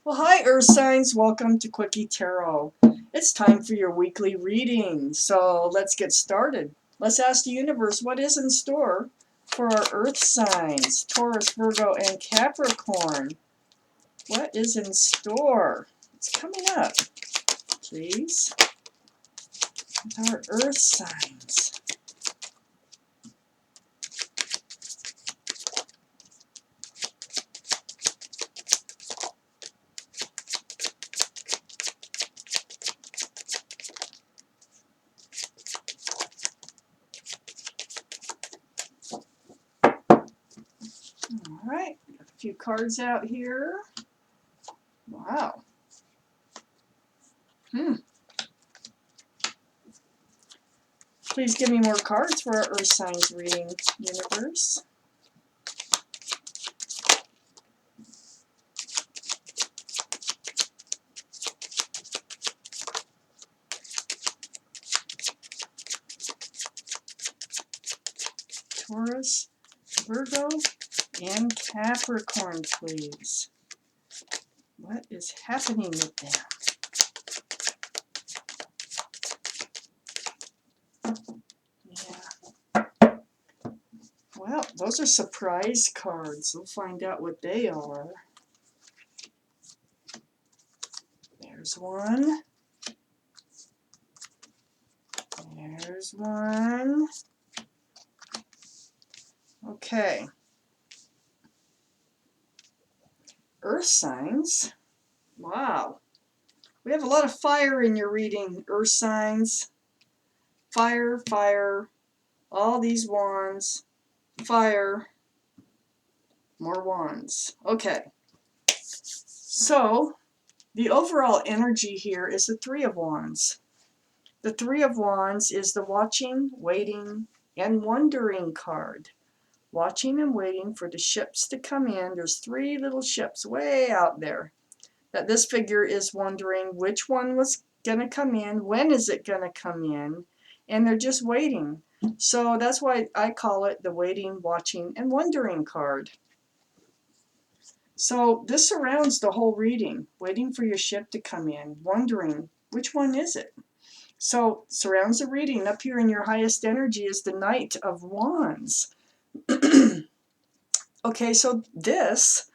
Well, hi, Earth signs. Welcome to Quickie Tarot. It's time for your weekly reading. So let's get started. Let's ask the universe what is in store for our Earth signs, Taurus, Virgo, and Capricorn. What is in store? It's coming up, please. With our Earth signs. All right, got a few cards out here. Wow. Please give me more cards for our Earth signs reading, universe. Taurus, Virgo, and Capricorn, please. What is happening with them? Yeah. Well, those are surprise cards. We'll find out what they are. There's one. There's one. Okay. Earth signs. Wow. We have a lot of fire in your reading, Earth signs. Fire, fire. All these wands. Fire. More wands. Okay. So, the overall energy here is the Three of Wands. The Three of Wands is the watching, waiting, and wondering card. Watching and waiting for the ships to come in. There's three little ships way out there that this figure is wondering which one was going to come in, when is it going to come in, and they're just waiting. So that's why I call it the waiting, watching, and wondering card. So this surrounds the whole reading, waiting for your ship to come in, wondering which one is it. So surrounds the reading. Up here in your highest energy is the Knight of Wands. Okay, so this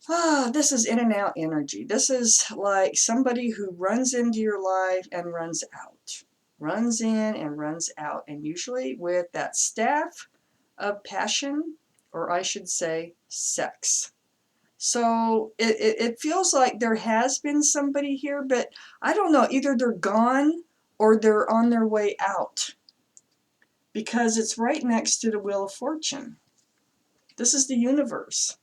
is in and out energy. This is like somebody who runs into your life and runs out. Runs in and runs out, and usually with that staff of passion, or I should say sex. So it feels like there has been somebody here, but I don't know, either they're gone or they're on their way out, because it's right next to the Wheel of Fortune. This is the universe.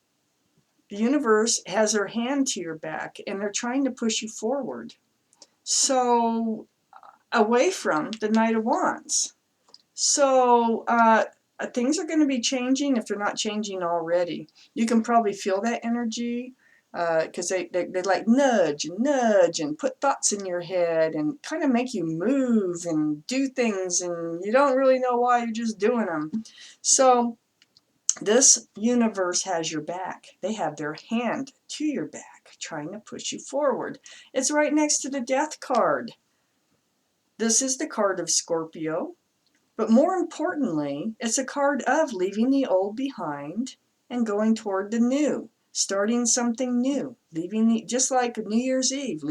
The universe has their hand to your back, and they're trying to push you forward. So, away from the Knight of Wands. So, things are going to be changing if they're not changing already. You can probably feel that energy, because they like nudge and put thoughts in your head and kind of make you move and do things, and you don't really know why, you're just doing them. So this universe has your back. They have their hand to your back, trying to push you forward. It's right next to the Death card. This is the card of Scorpio. But more importantly, it's a card of leaving the old behind and going toward the new, starting something new, just like New Year's Eve,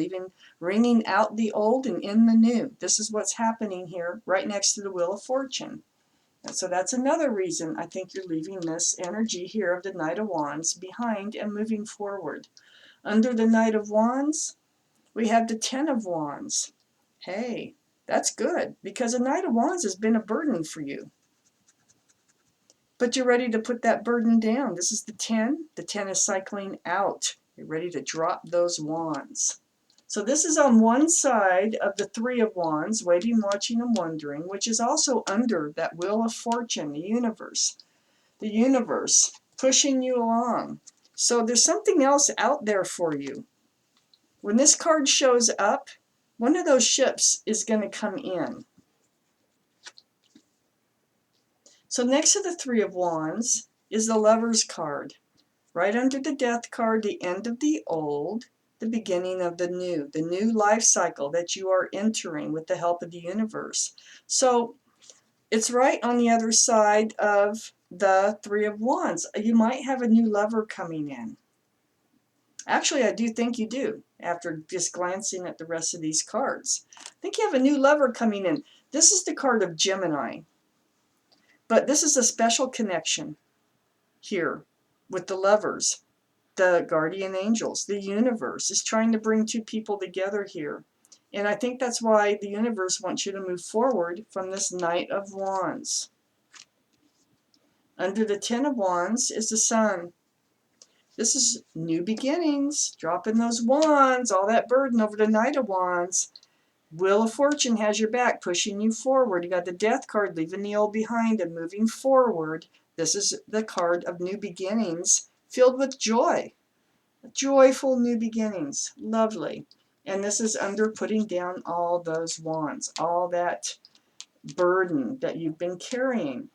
ringing out the old and in the new. This is what's happening here, right next to the Wheel of Fortune. And so that's another reason I think you're leaving this energy here of the Knight of Wands behind and moving forward. Under the Knight of Wands, we have the Ten of Wands. Hey, that's good, because a Knight of Wands has been a burden for you. But you're ready to put that burden down. This is the 10. The 10 is cycling out. You're ready to drop those wands. So this is on one side of the Three of Wands, waiting, watching, and wondering, which is also under that Wheel of Fortune, the universe. The universe pushing you along. So there's something else out there for you. When this card shows up, one of those ships is going to come in. So next to the Three of Wands is the Lover's card. Right under the Death card, the end of the old the beginning of the new life cycle that you are entering with the help of the universe. So it's right on the other side of the Three of Wands. You might have a new lover coming in. Actually, I do think you do, after just glancing at the rest of these cards. I think you have a new lover coming in. This is the card of Gemini, but this is a special connection here with the lovers. The guardian angels, the universe is trying to bring two people together here. And I think that's why the universe wants you to move forward from this Knight of Wands. Under the Ten of Wands is the Sun. This is new beginnings, dropping those wands, all that burden over the Knight of Wands. Wheel of Fortune has your back, pushing you forward. You got the Death card, leaving the old behind and moving forward. This is the card of new beginnings, filled with joy. Joyful new beginnings. Lovely. And this is under putting down all those wands, all that burden that you've been carrying.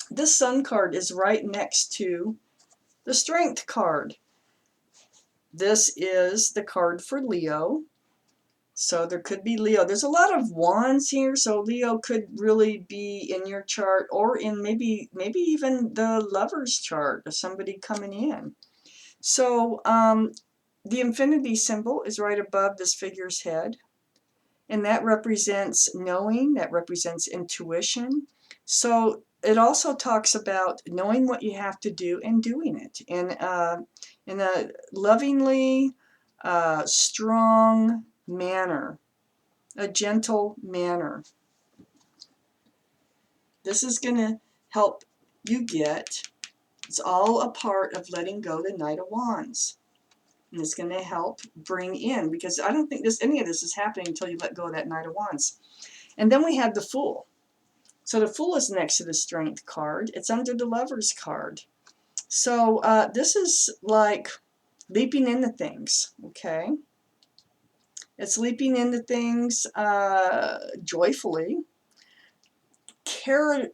This Sun card is right next to the Strength card. This is the card for Leo. So there could be Leo. There's a lot of wands here, so Leo could really be in your chart, or in maybe even the lover's chart of somebody coming in. So the infinity symbol is right above this figure's head, and that represents knowing, that represents intuition. So it also talks about knowing what you have to do and doing it in a lovingly strong manner, a gentle manner. This is going to help you get, it's all a part of letting go the Knight of Wands. And it's going to help bring in, because I don't think any of this is happening until you let go of that Knight of Wands. And then we have the Fool. So the Fool is next to the Strength card. It's under the Lover's card. So this is like leaping into things, okay? It's leaping into things joyfully, carelessly,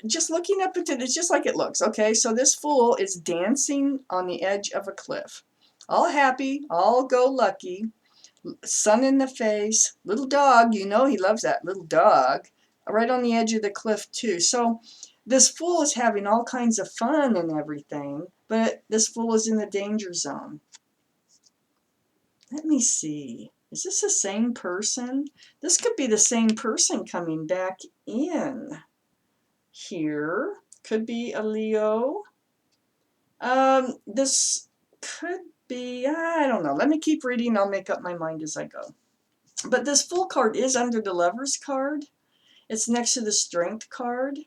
just looking up into it, it's just like it looks. Okay, so this Fool is dancing on the edge of a cliff. All happy, all go lucky, sun in the face, little dog, you know he loves that little dog, right on the edge of the cliff too. So this Fool is having all kinds of fun and everything, but this Fool is in the danger zone. Let me see. Is this the same person? This could be the same person coming back in here. Could be a Leo. This could be, I don't know. Let me keep reading. I'll make up my mind as I go. But this Fool card is under the Lover's card. It's next to the Strength card.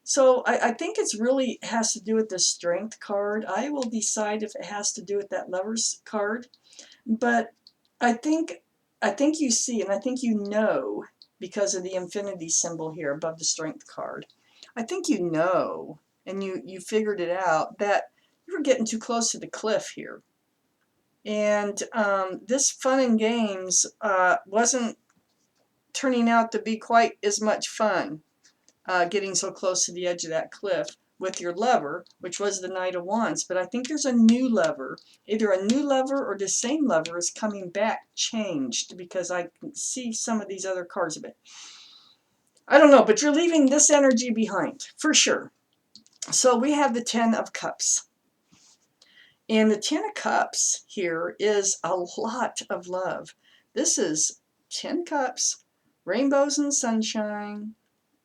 So I think it's really has to do with the Strength card. I will decide if it has to do with that Lover's card. But I think you see, and I think you know, because of the infinity symbol here above the Strength card. I think you know, and you figured it out, that you were getting too close to the cliff here. And this fun and games wasn't turning out to be quite as much fun, getting so close to the edge of that cliff with your lover, which was the Knight of Wands. But I think there's a new lover, either a new lover or the same lover is coming back changed, because I can see some of these other cards a bit. I don't know, but you're leaving this energy behind, for sure. So we have the Ten of Cups. And the Ten of Cups here is a lot of love. This is 10 cups, rainbows and sunshine,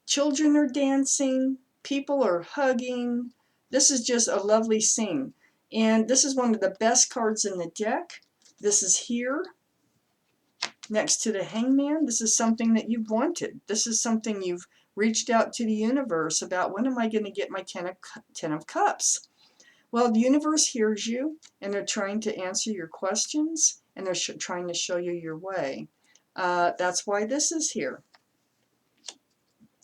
children are dancing, people are hugging. This is just a lovely scene. And this is one of the best cards in the deck. This is here next to the Hangman. This is something that you've wanted. This is something you've reached out to the universe about. When am I going to get my Ten of Cups? Well, the universe hears you, and they're trying to answer your questions, and they're trying to show you your way. That's why this is here.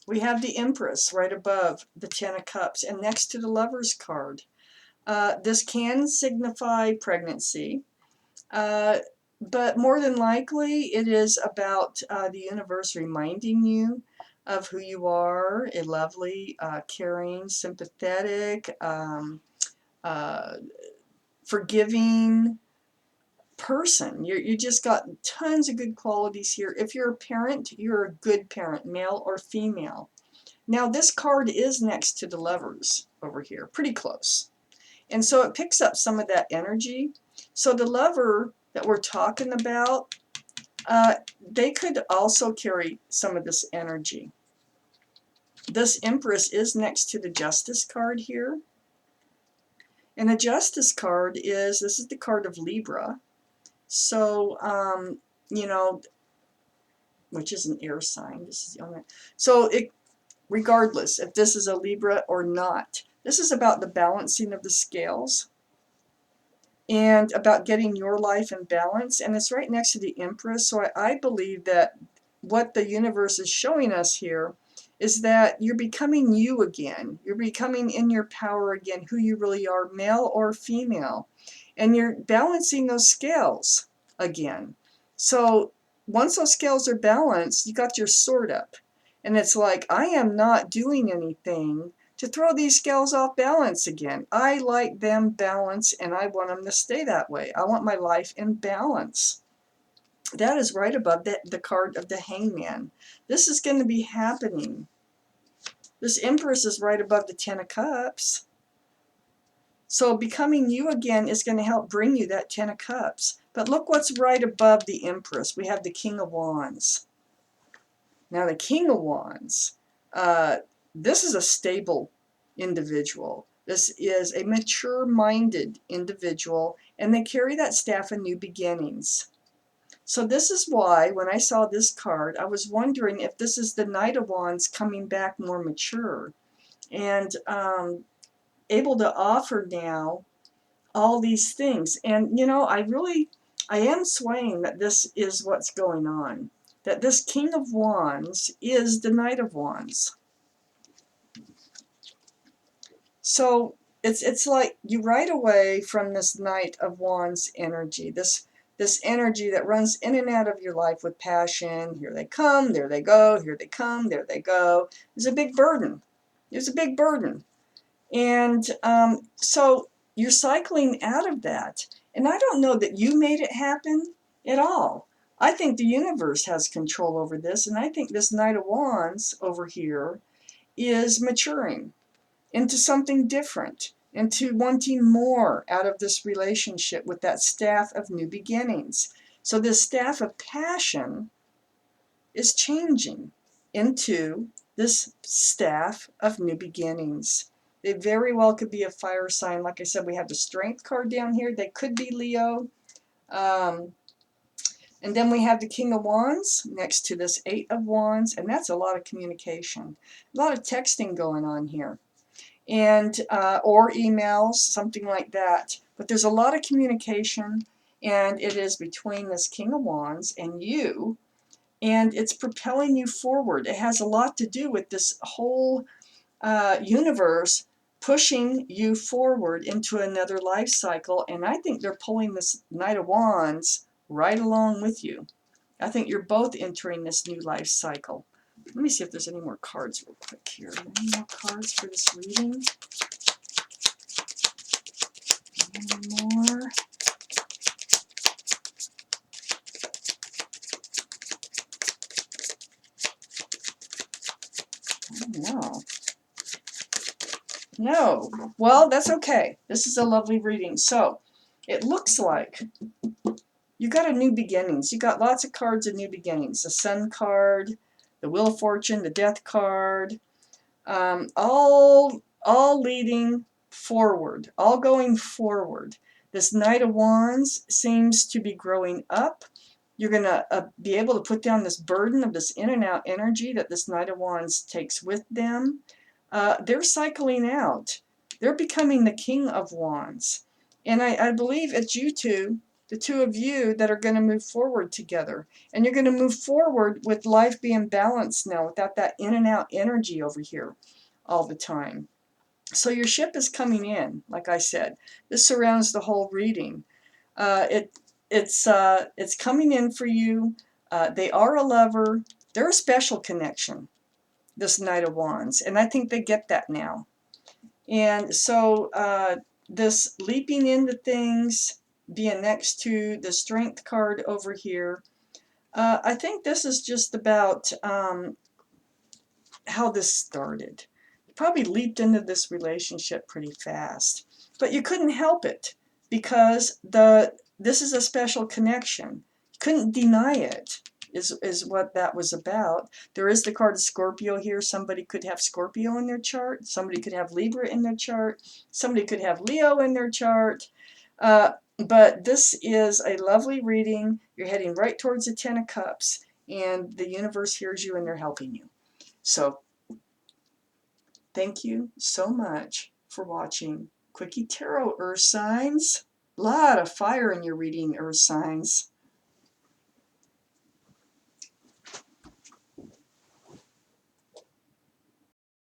We have the Empress right above the Ten of Cups and next to the Lover's card. This can signify pregnancy, but more than likely it is about the universe reminding you of who you are, a lovely, caring, sympathetic, forgiving person. You just got tons of good qualities here. If you're a parent, you're a good parent, male or female. Now this card is next to the Lovers over here, pretty close. And so it picks up some of that energy. So the Lover that we're talking about, they could also carry some of this energy. This Empress is next to the Justice card here. And the Justice card is, this is the card of Libra. So, you know, which is an air sign. This is the only. So regardless if this is a Libra or not, this is about the balancing of the scales and about getting your life in balance. And it's right next to the Empress. So I believe that what the universe is showing us here is that you're becoming you again. You're becoming in your power again, who you really are, male or female. And you're balancing those scales again. So once those scales are balanced, you got your sword up. And it's like, I am not doing anything to throw these scales off balance again. I like them balanced, and I want them to stay that way. I want my life in balance. That is right above the card of the Hangman. This is going to be happening. This Empress is right above the Ten of Cups. So becoming you again is going to help bring you that Ten of Cups. But look what's right above the Empress. We have the King of Wands. Now the King of Wands, this is a stable individual. This is a mature-minded individual, and they carry that staff of new beginnings. So this is why, when I saw this card, I was wondering if this is the Knight of Wands coming back more mature and able to offer now all these things. And, you know, I am swaying that this is what's going on, that this King of Wands is the Knight of Wands. So it's like you right away from this Knight of Wands energy, this energy that runs in and out of your life with passion. Here they come, there they go, here they come, there they go. There's a big burden. There's a big burden. And so you're cycling out of that. And I don't know that you made it happen at all. I think the universe has control over this, and I think this Knight of Wands over here is maturing into something different, into wanting more out of this relationship with that staff of new beginnings. So this staff of passion is changing into this staff of new beginnings. They very well could be a fire sign. Like I said, we have the Strength card down here. They could be Leo. And then we have the King of Wands next to this Eight of Wands, and that's a lot of communication, a lot of texting going on here, and or emails, something like that. But there's a lot of communication, and it is between this King of Wands and you, and it's propelling you forward. It has a lot to do with this whole universe pushing you forward into another life cycle, and I think they're pulling this Knight of Wands right along with you. I think you're both entering this new life cycle. Let me see if there's any more cards real quick here. Any more cards for this reading? Any more? No. No. Well, that's okay. This is a lovely reading. So, it looks like you got a new beginnings. You got lots of cards of new beginnings. The Sun card, the Wheel of Fortune, the Death card, all leading forward, all going forward. This Knight of Wands seems to be growing up. You're going to be able to put down this burden of this in and out energy that this Knight of Wands takes with them. They're cycling out. They're becoming the King of Wands. And I believe it's you two, the two of you, that are going to move forward together. And you're going to move forward with life being balanced now, without that in and out energy over here all the time. So your ship is coming in, like I said. This surrounds the whole reading. It's coming in for you. They are a lover. They're a special connection, this Knight of Wands. And I think they get that now. And so this leaping into things, being next to the Strength card over here, I think this is just about how this started. You probably leaped into this relationship pretty fast, but you couldn't help it because this is a special connection. You couldn't deny it. Is what that was about. There is the card of Scorpio here. Somebody could have Scorpio in their chart. Somebody could have Libra in their chart. Somebody could have Leo in their chart. But this is a lovely reading. You're heading right towards the Ten of Cups, and the universe hears you and they're helping you. So thank you so much for watching Quickie Tarot, Earth Signs. A lot of fire in your reading, Earth Signs.